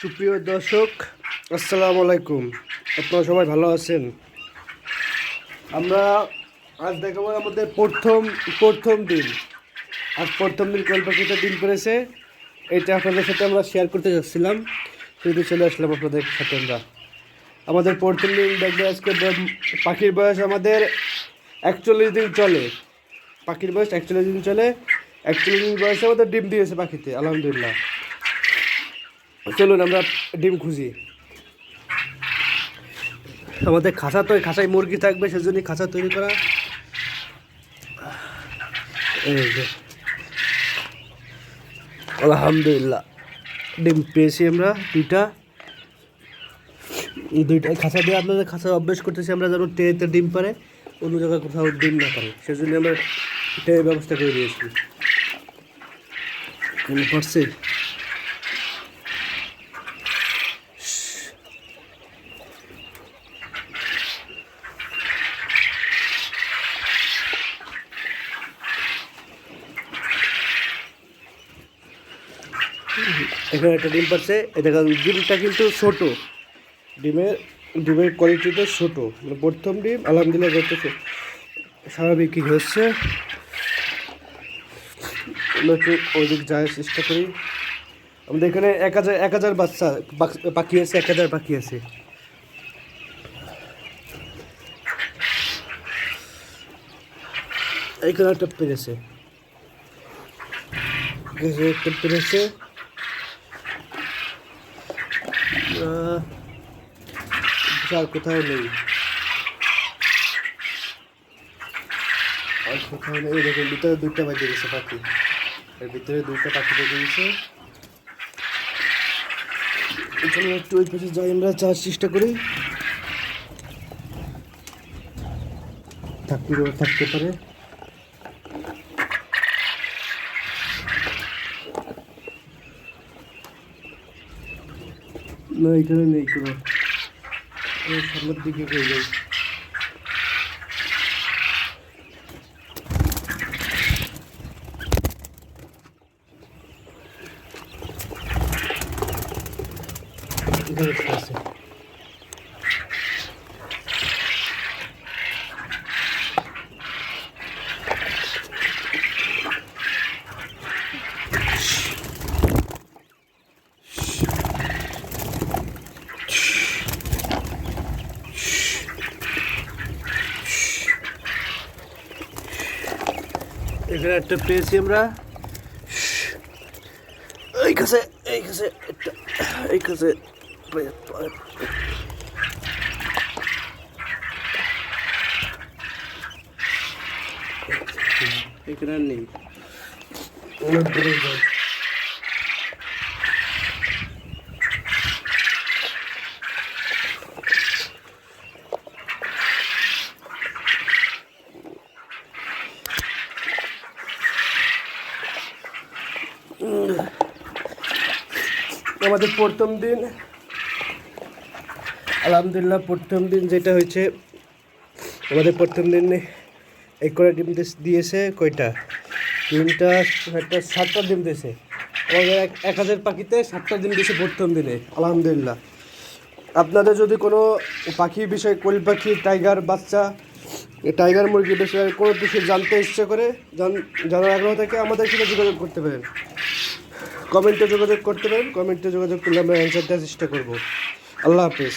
সুপ্রিয় দর্শক, আসসালামু আলাইকুম। আপনারা সবাই ভালো আছেন? আমরা আজ দেখাবো আমাদের প্রথম দিন। আজ প্রথম দিন কোয়েল পাখিতে ডিম পেড়েছে। এটা আপনাদের সাথে আমরা শেয়ার করতে যাচ্ছিলাম, সেটা চলে আসলাম আপনাদের সাথে। আমাদের প্রথম দিন দেখবে আজকে পাখির বয়স আমাদের 41 দিন চলে। পাখির বয়স 41 দিন চলে। 41 দিন বয়সে আমাদের ডিম দিয়েছে পাখিতে, আলহামদুলিল্লাহ। চলুন আমরা ডিম খুঁজি। আমাদের খাঁচায় মুরগি থাকবে, সেজন্যই খাঁচা তৈরি করা। এই যে আলহামদুলিল্লাহ ডিম পেয়েছি আমরা দুইটা খাঁচা দিয়ে আপনাদের খাঁচা অভ্যাস করতেছি আমরা, যেন ট্রেতে ডিম পারে, অন্য জায়গায় কোথাও ডিম না পারে, সেজন্য আমরা ট্রে ব্যবস্থা করে দিয়েছি। পারছে এখানে একটা ডিম পাচ্ছে। এটা ডিমটা কিন্তু ছোটো, ডিমের কোয়ালিটিটা ছোটো, মানে প্রথম ডিম। আলহামদুলিল্লাহ যত স্বাভাবিক কী হচ্ছে। আমরা একটু ওইদিক যাওয়ার চেষ্টা করি। আমাদের এখানে 1000 বাচ্চা পাখি আছে, 1000 পাখি আছে। এইখানে একটা পেরেছে, আর কোথাও নেই, আর কোথাও নেই। দেখুন ভিতরে 2টা বেজে গেছে পাখি, এর ভিতরে 2টা পাখি বেজে গেছে। এখানে একটু ওই পাশে যাই, আমরা যাওয়ার চেষ্টা করি। থাকতে পারে। না, এখানে নেই কোনো। সামনের দিকে হয়ে যায়। আছে এখানে একটা পেয়েছি আমরা। এই কাছে এখানে আর নেই। অনেক দূরে যাই। আমাদের প্রথম দিন আলহামদুলিল্লাহ, প্রথম দিন যেটা হয়েছে, আমাদের প্রথম দিন এই করে ডিম দিয়েছে। কয়টা? 3টা, 7টা ডিম দিয়েছে। আমাদের 1000 পাখিতে 7টা ডিম দিয়েছে প্রথম দিনে, আলহামদুলিল্লাহ। আপনাদের যদি কোনো পাখি বিষয়ে, কোয়েল পাখি, টাইগার বাচ্চা, টাইগার মুরগি বিষয়ে কোনো কিছু জানতে ইচ্ছে করে, জানার আগ্রহ থেকে আমাদের সাথে যোগাযোগ করতে পারেন। কমেন্টে যোগাযোগ করতে পারেন। কমেন্টে যোগাযোগ করলে আমরা অ্যান্সার দেওয়ার চেষ্টা করবো। আল্লাহ হাফেজ।